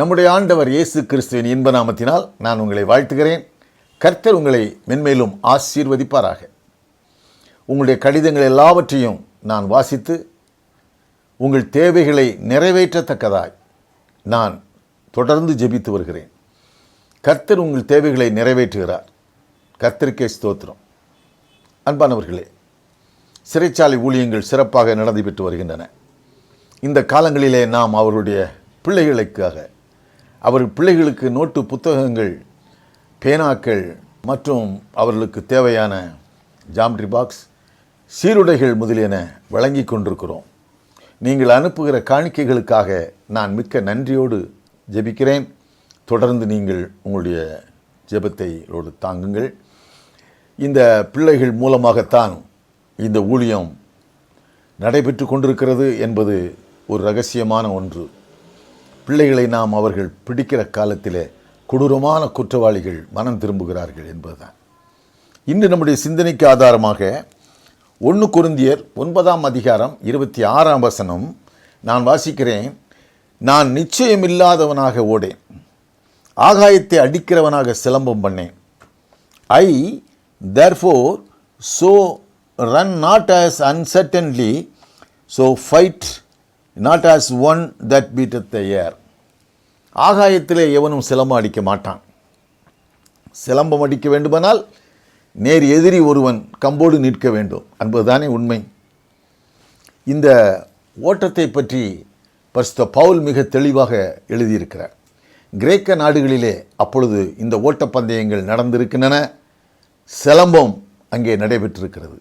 நம்முடைய ஆண்டவர் இயேசு கிறிஸ்துவின் இன்ப நாமத்தினால் நான் உங்களை வாழ்த்துகிறேன். கர்த்தர் உங்களை மென்மேலும் ஆசீர்வதிப்பாராக. உங்களுடைய கடிதங்கள் எல்லாவற்றையும் நான் வாசித்து உங்கள் தேவைகளை நிறைவேற்றத்தக்கதாய் நான் தொடர்ந்து ஜெபித்து வருகிறேன். கர்த்தர் உங்கள் தேவைகளை நிறைவேற்றுகிறார். கர்த்தருக்கே ஸ்தோத்திரம். அன்பானவர்களே, சிறைச்சாலை ஊழியங்கள் சிறப்பாக நடந்துபெற்று வருகின்றன. இந்த காலங்களிலே நாம் அவருடைய பிள்ளைகளுக்காக, அவர் பிள்ளைகளுக்கு நோட்டு புத்தகங்கள், பேனாக்கள் மற்றும் அவர்களுக்கு தேவையான ஜாமெட்ரி பாக்ஸ், சீருடைகள் முதலியன வழங்கி கொண்டிருக்கிறோம். நீங்கள் அனுப்புகிற காணிக்கைகளுக்காக நான் மிக்க நன்றியோடு ஜெபிக்கிறேன். தொடர்ந்து நீங்கள் உங்களுடைய ஜெபத்தை தாங்குங்கள். இந்த பிள்ளைகள் மூலமாகத்தான் இந்த ஊழியம் நடைபெற்று கொண்டிருக்கிறது என்பது ஒரு ரகசியமான ஒன்று. பிள்ளைகளை நாம் அவர்கள் பிடிக்கிற காலத்திலே கொடூரமான குற்றவாளிகள் மனம் திரும்புகிறார்கள் என்பதுதான். இன்று நம்முடைய சிந்தனைக்கு ஆதாரமாக 1 கொரிந்தியர் 9ஆம் அதிகாரம் 26ஆம் வசனம் நான் வாசிக்கிறேன். நான் நிச்சயமில்லாதவனாக ஓடேன், ஆகாயத்தை அடிக்கிறவனாக சிலம்பம் பண்ணேன். I therefore so run not as uncertainly, so fight not as one that beateth the air. ஆகாயத்திலே எவனும் சிலம்பம் அடிக்க மாட்டான். சிலம்பம் அடிக்க வேண்டுமானால் நேர் எதிரி ஒருவன் கம்போடு நிற்க வேண்டும் என்பதுதானே உண்மை. இந்த ஓட்டத்தை பற்றி பரிசுத்த பவுல் மிக தெளிவாக எழுதியிருக்கிறார். கிரேக்க நாடுகளிலே அப்பொழுது இந்த ஓட்டப்பந்தயங்கள் நடந்திருக்கின்றன. சிலம்பம் அங்கே நடைபெற்றிருக்கிறது.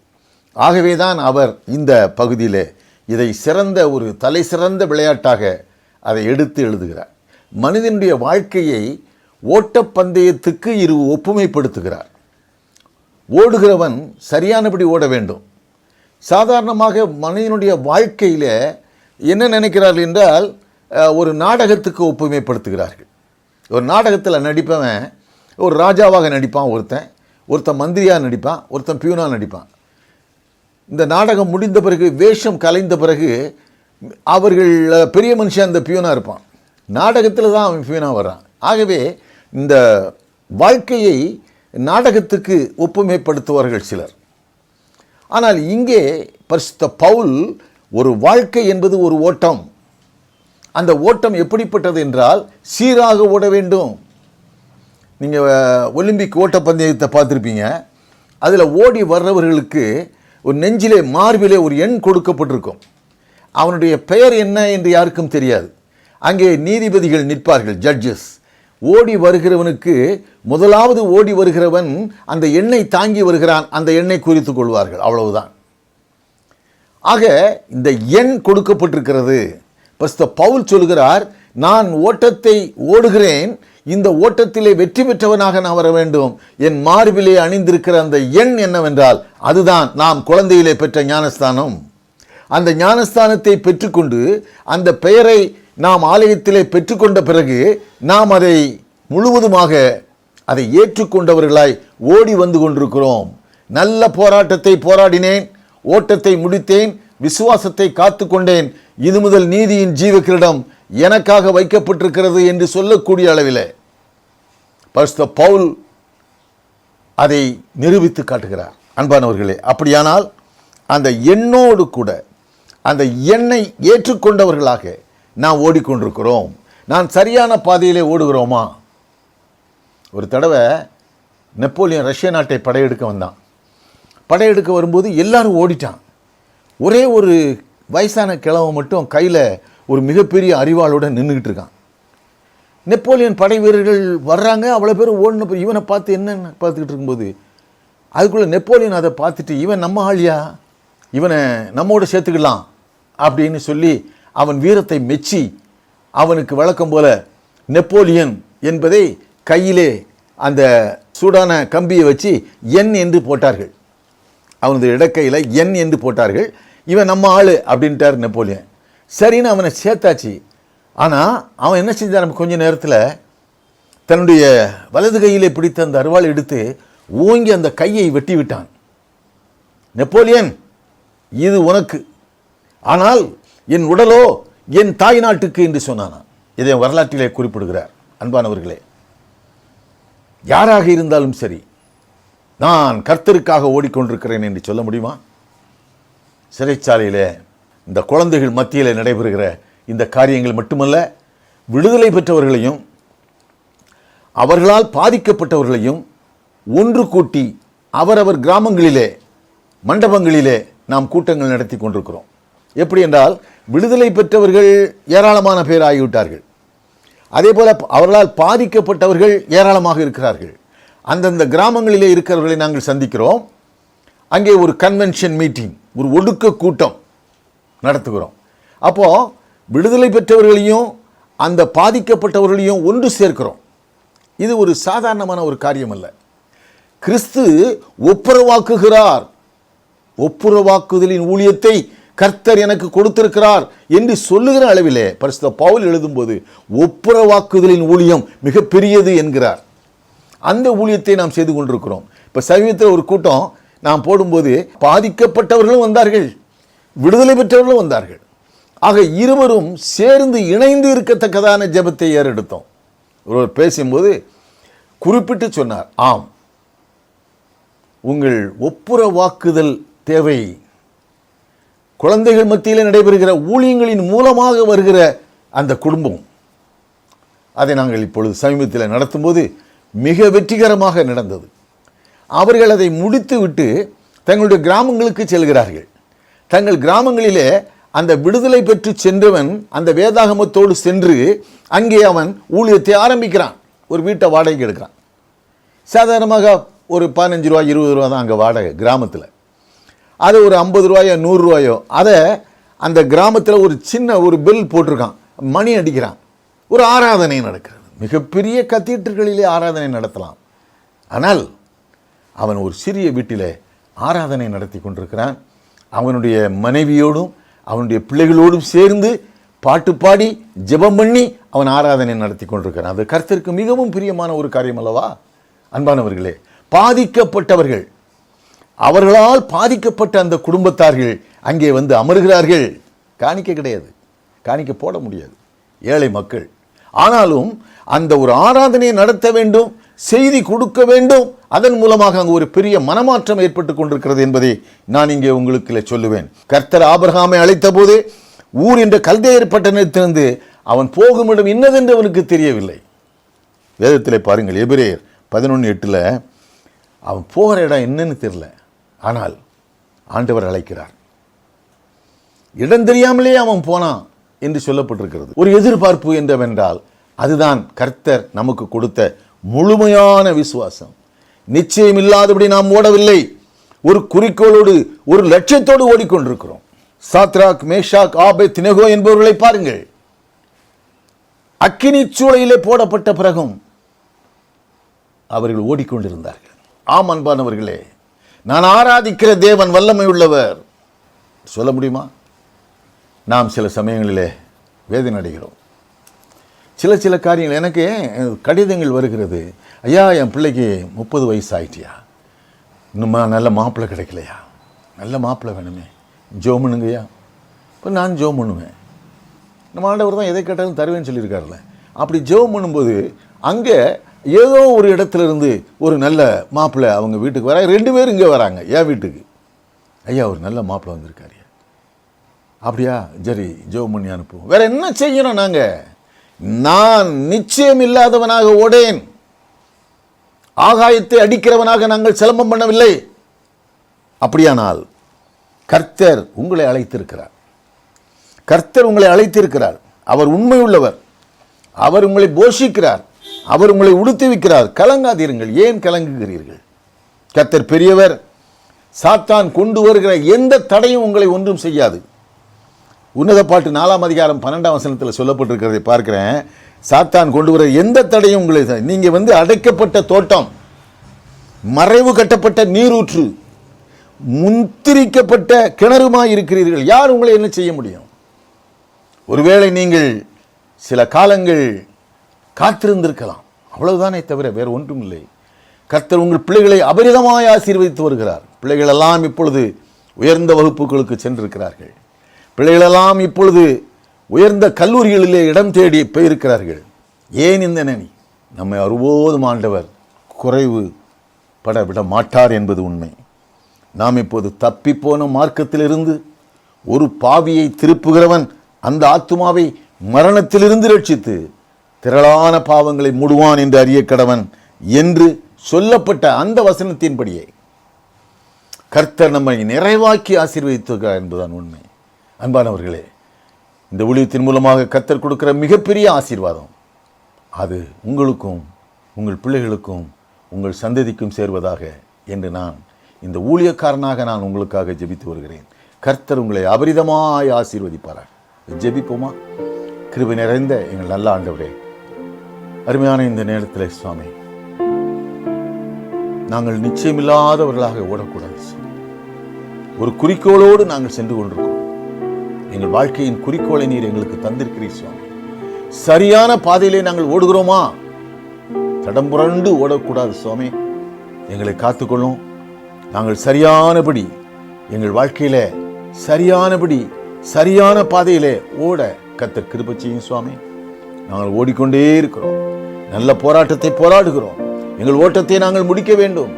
ஆகவே தான் அவர் இந்த பகுதியிலே இதை சிறந்த ஒரு தலை சிறந்த விளையாட்டாக அதை எடுத்து எழுதுகிறார். மனிதனுடைய வாழ்க்கையை ஓட்டப்பந்தயத்துக்கு ஒப்புமைப்படுத்துகிறார். ஓடுகிறவன் சரியானபடி ஓட வேண்டும். சாதாரணமாக மனிதனுடைய வாழ்க்கையில் என்ன நினைக்கிறார்கள் என்றால், ஒரு நாடகத்துக்கு ஒப்புமைப்படுத்துகிறார்கள். ஒரு நாடகத்தில் நடிப்பவன் ஒரு ராஜாவாக நடிப்பான், ஒருத்தன் மந்திரியாக நடிப்பான், ஒருத்தன் பியூனாக நடிப்பான். இந்த நாடகம் முடிந்த பிறகு, வேஷம் கலைந்த பிறகு அவர்கள் பெரிய மனுஷன் அந்த பியூனாக இருப்பான். நாடகத்தில் தான் அவன் பியூனாக வர்றான். ஆகவே இந்த வாழ்க்கையை நாடகத்துக்கு ஒப்புமைப்படுத்துவார்கள் சிலர். ஆனால் இங்கே பரிசுத்த பவுல், ஒரு வாழ்க்கை என்பது ஒரு ஓட்டம். அந்த ஓட்டம் எப்படிப்பட்டது என்றால், சீராக ஓட வேண்டும். நீங்கள் ஒலிம்பிக் ஓட்டப்பந்தயத்தை பார்த்துருப்பீங்க. அதில் ஓடி வர்றவர்களுக்கு ஒரு நெஞ்சிலே, மார்பிலே ஒரு எண் கொடுக்கப்பட்டிருக்கும். அவனுடைய பெயர் என்ன என்று யாருக்கும் தெரியாது. அங்கே நீதிபதிகள் நிற்பார்கள், ஜட்ஜஸ். ஓடி வருகிறவனுக்கு, முதலாவது ஓடி வருகிறவன் அந்த எண்ணை தாங்கி வருகிறான், அந்த எண்ணை குறித்து கொள்வார்கள். அவ்வளவுதான். ஆக இந்த எண் கொடுக்கப்பட்டிருக்கிறது. பரிசுத்த பவுல் சொல்கிறார், நான் ஓட்டத்தை ஓடுகிறேன், இந்த ஓட்டத்திலே வெற்றி பெற்றவனாக நான் வர வேண்டும். என் மார்பிலே அணிந்திருக்கிற அந்த எண் என்னவென்றால், அதுதான் நாம் குழந்தையிலே பெற்ற ஞானஸ்தானம். அந்த ஞானஸ்தானத்தை பெற்றுக்கொண்டு அந்த பெயரை நாம் ஆலயத்திலே பெற்றுக்கொண்ட பிறகு நாம் அதை முழுவதுமாக அதை ஏற்றுக்கொண்டவர்களாய் ஓடி வந்து கொண்டிருக்கிறோம். நல்ல போராட்டத்தை போராடினேன், ஓட்டத்தை முடித்தேன், விசுவாசத்தை காத்து கொண்டேன், இது முதல் நீதியின் ஜீவக்கிரீடம் எனக்காக வைக்கப்பட்டிருக்கிறது என்று சொல்லக்கூடிய அளவில் பரிசுத்த பவுல் அதை நிரூபித்து காட்டுகிறார். அன்பானவர்களே, அப்படியானால் அந்த எண்ணோடு கூட, அந்த எண்ணை ஏற்றுக்கொண்டவர்களாக நாம் ஓடிக்கொண்டிருக்கிறோம். நான் சரியான பாதையிலே ஓடுகிறோமா? ஒரு தடவை நெப்போலியன் ரஷ்ய நாட்டை படையெடுக்க வந்தான். படையெடுக்க வரும்போது எல்லாரும் ஓடிட்டான். ஒரே ஒரு வயசான கிழவன் மட்டும் கையில் ஒரு மிகப்பெரிய அறிவாளோடு நின்றுக்கிட்டு இருக்கான். நெப்போலியன் படை வீரர்கள் வர்றாங்க, அவ்வளோ பேர் ஓடின. இவனை பார்த்து என்னென்ன பார்த்துக்கிட்டு இருக்கும்போது, அதுக்குள்ளே நெப்போலியன் அதை பார்த்துட்டு, இவன் நம்ம ஆளியா, இவனை நம்மோடு சேர்த்துக்கலாம் அப்படின்னு சொல்லி அவன் வீரத்தை மெச்சி, அவனுக்கு வழக்கம் போல நெப்போலியன் என்பதை கையிலே அந்த சூடான கம்பியை வச்சு என் என்று போட்டார்கள். அவனது இடக்கையில் என் என்று போட்டார்கள். இவன் நம்ம ஆள் அப்படின்ட்டார் நெப்போலியன். சரின்னு அவனை சேர்த்தாச்சு. ஆனால் அவன் என்ன செஞ்சான், கொஞ்ச நேரத்தில் தன்னுடைய வலது கையிலே பிடித்த அந்த அருவாள் எடுத்து ஓங்கி அந்த கையை வெட்டி விட்டான். நெப்போலியன், இது உனக்கு, ஆனால் என் உடலோ என் தாய் நாட்டுக்கு என்று சொன்னான். இதை வரலாற்றிலே குறிப்பிடுகிறார். அன்பானவர்களே, யாராக இருந்தாலும் சரி, நான் கர்த்தருக்காக ஓடிக்கொண்டிருக்கிறேன் என்று சொல்ல முடியுமா? சிறைச்சாலையில் இந்த குழந்தைகள் மத்தியில் நடைபெறுகிற இந்த காரியங்கள் மட்டுமல்ல, விடுதலை பெற்றவர்களையும் அவர்களால் பாதிக்கப்பட்டவர்களையும் ஒன்று கூட்டி அவரவர் கிராமங்களிலே மண்டபங்களிலே நாம் கூட்டங்கள் நடத்தி கொண்டிருக்கிறோம். எப்படி என்றால், விடுதலை பெற்றவர்கள் ஏராளமான பேர் ஆகிவிட்டார்கள். அதே போல அவர்களால் பாதிக்கப்பட்டவர்கள் ஏராளமாக இருக்கிறார்கள். அந்தந்த கிராமங்களிலே இருக்கிறவர்களை நாங்கள் சந்திக்கிறோம். அங்கே ஒரு கன்வென்ஷன் மீட்டிங், ஒரு ஒடுக்க கூட்டம் நடத்துகிறோம். அப்போது விடுதலை பெற்றவர்களையும் அந்த பாதிக்கப்பட்டவர்களையும் ஒன்று சேர்க்கிறோம். இது ஒரு சாதாரணமான ஒரு காரியம் அல்ல. கிறிஸ்து ஒப்புரவாக்குகிறார். ஒப்புரவாக்குதலின் ஊழியத்தை கர்த்தர் எனக்கு கொடுத்திருக்கிறார் என்று சொல்லுகிற அளவிலே பரிசுத்த பவுல் எழுதும்போது ஒப்புரவாக்குதலின் ஊழியம் மிக பெரியது என்கிறார். அந்த ஊழியத்தை நாம் செய்து கொண்டிருக்கிறோம். இப்போ சமீபத்தில் ஒரு கூட்டம் நாம் போடும்போது பாதிக்கப்பட்டவர்களும் வந்தார்கள், விடுதலை பெற்றவர்களும் வந்தார்கள். ஆக இருவரும் சேர்ந்து இணைந்து இருக்கத்தக்கதான ஜெபத்தை ஏறெடுத்தோம். ஒருவர் பேசும்போது குறிப்பிட்டு சொன்னார், ஆம், உங்கள் ஒப்புரவாக்குதல் தேவை. குழந்தைகள் மத்தியில் நடைபெறுகிற ஊழியங்களின் மூலமாக வருகிற அந்த குடும்பம், அதை நாங்கள் இப்பொழுது சமீபத்தில் நடத்தும்போது மிக வெற்றிகரமாக நடந்தது. அவர்கள் அதை முடித்துவிட்டு தங்களுடைய கிராமங்களுக்கு செல்கிறார்கள். தங்கள் கிராமங்களிலே அந்த விடுதலை பெற்று சென்றவன் அந்த வேதாகமத்தோடு சென்று அங்கே அவன் ஊழியத்தை ஆரம்பிக்கிறான். ஒரு வீட்டை வாடகைக்கு எடுக்கிறான். சாதாரணமாக ஒரு 15 ரூபா 20 ரூபா தான் அங்கே வாடகை கிராமத்தில். அது ஒரு 50 ரூபாயோ 100 ரூபாயோ அதை அந்த கிராமத்தில் ஒரு சின்ன ஒரு பெல் போட்டிருக்கான், மணி அடிக்கிறான். ஒரு ஆராதனை நடக்கிறது. மிகப்பெரிய கத்தீட்ரல்களிலே ஆராதனை நடத்தலாம். ஆனால் அவன் ஒரு சிறிய வீட்டிலே ஆராதனை நடத்தி கொண்டிருக்கிறான். அவனுடைய மனைவியோடும் அவனுடைய பிள்ளைகளோடும் சேர்ந்து பாட்டு பாடி ஜெபம் பண்ணி அவன் ஆராதனை நடத்தி கொண்டிருக்கிறான். அது கர்த்தருக்கு மிகவும் பிரியமான ஒரு காரியம் அல்லவா? அன்பானவர்களே, பாதிக்கப்பட்டவர்கள், அவர்களால் பாதிக்கப்பட்ட அந்த குடும்பத்தார்கள் அங்கே வந்து அமர்கிறார்கள். காணிக்கை கிடையாது, காணிக்கை போட முடியாது, ஏழை மக்கள். ஆனாலும் அந்த ஒரு ஆராதனையை நடத்த வேண்டும், செய்தி கொடுக்க வேண்டும். அதன் மூலமாக அங்கு ஒரு பெரிய மனமாற்றம் ஏற்பட்டு கொண்டிருக்கிறது என்பதை நான் இங்கே உங்களுக்கு சொல்லுவேன். கர்த்தர் ஆபிரகாமை அழைத்த போது ஊர் என்ற கல்தேயர் பட்டணத்திலிருந்து அவன் போகும் இடம் இன்னதென்று அவனுக்கு தெரியவில்லை. வேதத்தில் பாருங்கள், எபிரேயர் 11:8 அவன் போகிற இடம் என்னன்னு தெரியல, ஆனால் ஆண்டவர் அழைக்கிறார். இடம் தெரியாமலே அவன் போனான் என்று சொல்லப்பட்டிருக்கிறது. ஒரு எதிர்பார்ப்பு என்றவென்றால் அதுதான் கர்த்தர் நமக்கு கொடுத்த முழுமையான விசுவாசம். நிச்சயம் இல்லாதபடி நாம் ஓடவில்லை, ஒரு குறிக்கோளோடு ஒரு லட்சியத்தோடு ஓடிக்கொண்டிருக்கிறோம். சாத்ராக், மேஷாக், ஆபேத்நேகோ என்பவர்களை பாருங்கள். அக்கினி சூளையிலே போடப்பட்ட பிறகும் அவர்கள் ஓடிக்கொண்டிருந்தார்கள். ஆம் அன்பானவர்களே, நான் ஆராதிக்கிற தேவன் வல்லமை உள்ளவர் சொல்ல முடியுமா? நாம் சில சமயங்களிலே வேதனை அடைகிறோம். சில காரியங்கள், எனக்கு கடிதங்கள் வருகிறது, ஐயா என் பிள்ளைக்கு 30 வயசு ஆயிட்டியா, இன்னுமா நல்ல மாப்பிள்ளை கிடைக்கலையா, நல்ல மாப்பிள்ளை வேணுமே, ஜோம் பண்ணுங்கய்யா. இப்போ நான் ஜோம் பண்ணுவேன். நம்ம ஆண்டவர் தான் எதை கேட்டாலும் தருவேன்னு சொல்லியிருக்காருல்ல. அப்படி ஜோம் பண்ணும்போது அங்கே ஏதோ ஒரு இடத்துலேருந்து ஒரு நல்ல மாப்பிள்ளை அவங்க வீட்டுக்கு வர, 2 பேர் இங்கே வராங்க என் வீட்டுக்கு. ஐயா ஒரு நல்ல மாப்பிள்ளை வந்திருக்காரு. அப்படியா, சரி ஜோம் பண்ணி அனுப்புவோம். வேற என்ன செய்யணும்? நான் நிச்சயம் இல்லாதவனாக ஓடேன், ஆகாயத்தை அடிக்கிறவனாக நாங்கள் சிலம்பம் பண்ணவில்லை. அப்படியானால் கர்த்தர் உங்களை அழைத்திருக்கிறார். கர்த்தர் உங்களை அழைத்திருக்கிறார். அவர் உண்மையுள்ளவர். அவர் உங்களை போஷிக்கிறார். அவர் உங்களை உடுத்துவிக்கிறார். கலங்காதீர்கள். ஏன் கலங்குகிறீர்கள்? கர்த்தர் பெரியவர். சாத்தான் கொண்டு வருகிற எந்த தடையும் உங்களை ஒன்றும் செய்யாது. உன்னத பாட்டு 4ஆம் அதிகாரம் 12ஆம் வசனத்தில் சொல்லப்பட்டிருக்கிறதை பார்க்கிறேன். சாத்தான் கொண்டு வர எந்த தடையும் உங்களை, நீங்கள் அடைக்கப்பட்ட தோட்டம், மறைவு கட்டப்பட்ட நீரூற்று, முந்திரிக்கப்பட்ட கிணறுமாய் இருக்கிறீர்கள். யார் உங்களை என்ன செய்ய முடியும்? ஒருவேளை நீங்கள் சில காலங்கள் காத்திருந்திருக்கலாம், அவ்வளவுதானே தவிர வேறு ஒன்றும் இல்லை. கர்த்தர் உங்கள் பிள்ளைகளை அபரிதமாய் ஆசீர்வதித்து வருகிறார். பிள்ளைகள் எல்லாம் இப்பொழுது உயர்ந்த வகுப்புகளுக்கு சென்றிருக்கிறார்கள். பிள்ளைகளெல்லாம் இப்பொழுது உயர்ந்த கல்லூரிகளிலே இடம் தேடி போயிருக்கிறார்கள். ஏன் இந்த நிலை? நம்மை ஒருபோதும் ஆண்டவர் குறைவு பட விட மாட்டார் என்பது உண்மை. நாம் இப்போது தப்பிப்போன மார்க்கத்திலிருந்து ஒரு பாவியை திருப்புகிறவன் அந்த ஆத்துமாவை மரணத்திலிருந்து ரட்சித்து திரளான பாவங்களை மூடுவான் என்று அறிய கடவன் என்று சொல்லப்பட்ட அந்த வசனத்தின்படியே கர்த்தர் நம்மை நிறைவாக்கி ஆசீர்வதித்திருக்கிறார் என்பதுதான் உண்மை. அன்பானவர்களே, இந்த ஊழியத்தின் மூலமாக கர்த்தர் கொடுக்கிற மிகப்பெரிய ஆசீர்வாதம் அது உங்களுக்கும் உங்கள் பிள்ளைகளுக்கும் உங்கள் சந்ததிக்கும் சேர்வதாக என்று நான் இந்த ஊழியக்காரனாக நான் உங்களுக்காக ஜெபித்து வருகிறேன். கர்த்தர் உங்களை அபரிதமாய் ஆசீர்வதிப்பாராக. ஜெபிப்போமா? கிருபை நிறைந்த எங்கள் நல்ல ஆண்டவரே, அருமையான இந்த நேரத்தில் சுவாமி, நாங்கள் நிச்சயமில்லாதவர்களாக ஓடக்கூடாது. ஒரு குறிக்கோளோடு நாங்கள் சென்று கொண்டிருக்கோம். எங்கள் வாழ்க்கையின் குறிக்கோளை நீர் எங்களுக்கு தந்திருக்கிறீர் சுவாமி. சரியான பாதையிலே நாங்கள் ஓடுகிறோமா? தடம் புரண்டு ஓடக்கூடாது சுவாமி. எங்களை காத்துக்கொள்ளும். நாங்கள் சரியானபடி எங்கள் வாழ்க்கையில சரியான பாதையிலே ஓட கர்த்தர் கிருபை செய்யும் சுவாமி. நாங்கள் ஓடிக்கொண்டே இருக்கிறோம். நல்ல போராட்டத்தை போராடுகிறோம். எங்கள் ஓட்டத்தை நாங்கள் முடிக்க வேண்டும்.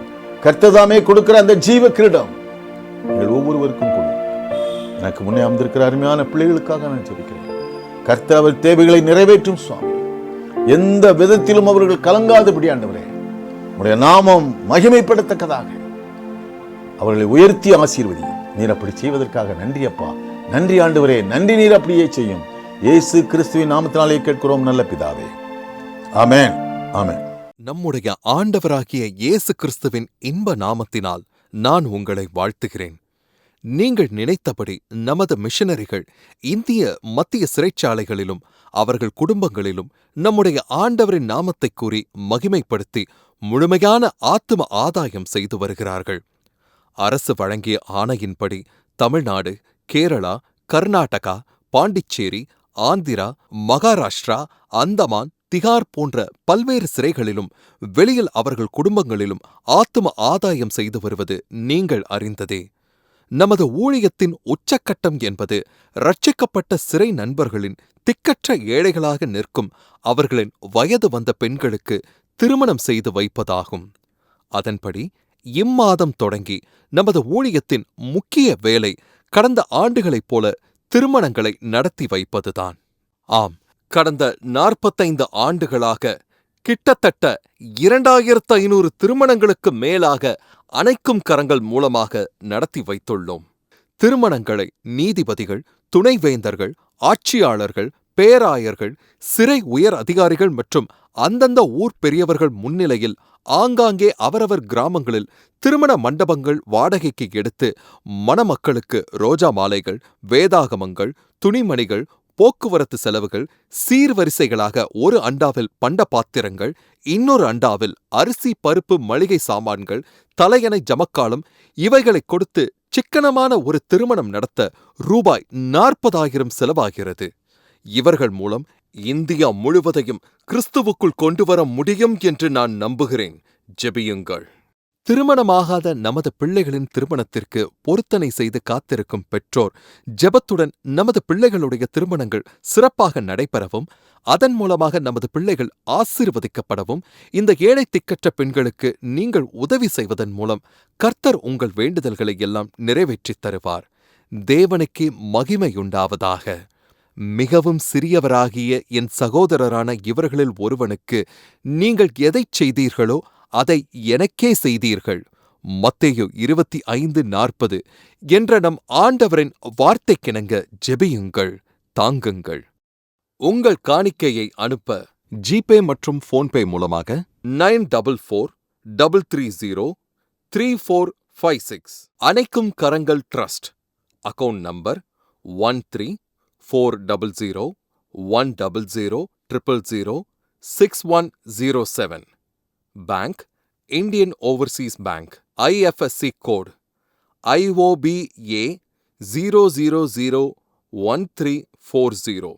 கர்த்தர் தாமே கொடுக்கிற அந்த ஜீவ கிரீடம் எங்கள் ஒவ்வொருவருக்கும் கொடு. எனக்கு முன்னே அமர்ந்திருக்கிற அருமையான பிள்ளைகளுக்காக நான் ஜெபிக்கிறேன். கர்த்தர் அவர் தேவைகளை நிறைவேற்றும் சுவாமி. எந்த விதத்திலும் அவர்கள் கலங்காதபடி ஆண்டவரே, உடைய நாமம் மகிமைப்படத்தக்கதாக அவர்களை உயர்த்தி ஆசீர்வதி. நீர் அப்படி செய்வதற்காக நன்றி அப்பா. நன்றி ஆண்டவரே, நன்றி. நீர் அப்படியே செய்யும். இயேசு கிறிஸ்துவின் நாமத்தினாலே கேட்கிறோம் நல்ல பிதாவே. ஆமென், ஆமென். நம்முடைய ஆண்டவராகிய இயேசு கிறிஸ்துவின் இன்ப நாமத்தினால் நான் உங்களை வாழ்த்துகிறேன். நீங்கள் நினைத்தபடி நமது மிஷனரிகள் இந்திய மத்திய சிறைச்சாலைகளிலும் அவர்கள் குடும்பங்களிலும் நம்முடைய ஆண்டவரின் நாமத்தை கூறி மகிமைப்படுத்தி முழுமையான ஆத்தும ஆதாயம் செய்து வருகிறார்கள். அரசு வழங்கிய ஆணையின்படி தமிழ்நாடு, கேரளா, கர்நாடகா, பாண்டிச்சேரி, ஆந்திரா, மகாராஷ்டிரா, அந்தமான், திகார் போன்ற பல்வேறு சிறைகளிலும் வெளியில் அவர்கள் குடும்பங்களிலும் ஆத்தும ஆதாயம் செய்து வருவது நீங்கள் அறிந்ததே. நமது ஊழியத்தின் உச்சக்கட்டம் என்பது இரட்சிக்கப்பட்ட சிறை நண்பர்களின் திக்கற்ற ஏழைகளாக நிற்கும் அவர்களின் வயது வந்த பெண்களுக்கு திருமணம் செய்து வைப்பதாகும். அதன்படி இம்மாதம் தொடங்கி நமது ஊழியத்தின் முக்கிய வேலை கடந்த ஆண்டுகளைப் போல திருமணங்களை நடத்தி வைப்பதுதான். ஆம், கடந்த 45 ஆண்டுகளாக கிட்டத்தட்ட 2500 திருமணங்களுக்கு மேலாக அணைக்கும் கரங்கள் மூலமாக நடத்தி வைத்துள்ளோம். திருமணங்களை நீதிபதிகள், துணைவேந்தர்கள், ஆட்சியாளர்கள், பேராயர்கள், சிறை உயர் அதிகாரிகள் மற்றும் அந்தந்த ஊர் பெரியவர்கள் முன்னிலையில் ஆங்காங்கே அவரவர் கிராமங்களில் திருமண மண்டபங்கள் வாடகைக்கு எடுத்து மணமக்களுக்கு ரோஜா மாலைகள், வேதாகமங்கள், துணிமணிகள், போக்குவரத்து செலவுகள், சீர்வரிசைகளாக ஒரு அண்டாவில் பண்ட பாத்திரங்கள், இன்னொரு அண்டாவில் அரிசி, பருப்பு, மளிகை சாமான்கள், தலையணை, ஜமக்காலம் இவைகளை கொடுத்து சிக்கனமான ஒரு திருமணம் நடத்த ரூபாய் 40,000 செலவாகிறது. இவர்கள் மூலம் இந்தியா முழுவதையும் கிறிஸ்துவுக்குள் கொண்டு வர முடியும் என்று நான் நம்புகிறேன். ஜெபியுங்கள். திருமணமாகாத நமது பிள்ளைகளின் திருமணத்திற்கு பொருத்தனை செய்து காத்திருக்கும் பெற்றோர் ஜெபத்துடன் நமது பிள்ளைகளுடைய திருமணங்கள் சிறப்பாக நடைபெறவும், அதன் மூலமாக நமது பிள்ளைகள் ஆசீர்வதிக்கப்படவும் இந்த ஏழை திக்கற்ற பெண்களுக்கு நீங்கள் உதவி செய்வதன் மூலம் கர்த்தர் உங்கள் வேண்டுதல்களை எல்லாம் நிறைவேற்றித் தருவார். தேவனுக்கே மகிமையுண்டாவதாக. மிகவும் சிறியவராகிய என் சகோதரரான இவர்களில் ஒருவனுக்கு நீங்கள் எதைச் செய்தீர்களோ அதை எனக்கே செய்தீர்கள். மத்தேயு 25:40 என்ற நம் ஆண்டவரின் வார்த்தைக்கிணங்க ஜெபியுங்கள், தாங்குங்கள். உங்கள் காணிக்கையை அனுப்ப ஜிபே மற்றும் போன்பே மூலமாக 9443303456 அணைக்கும் கரங்கள் trust account number 13400000006107 Bank, Indian Overseas Bank, IFSC code IOBA 0001340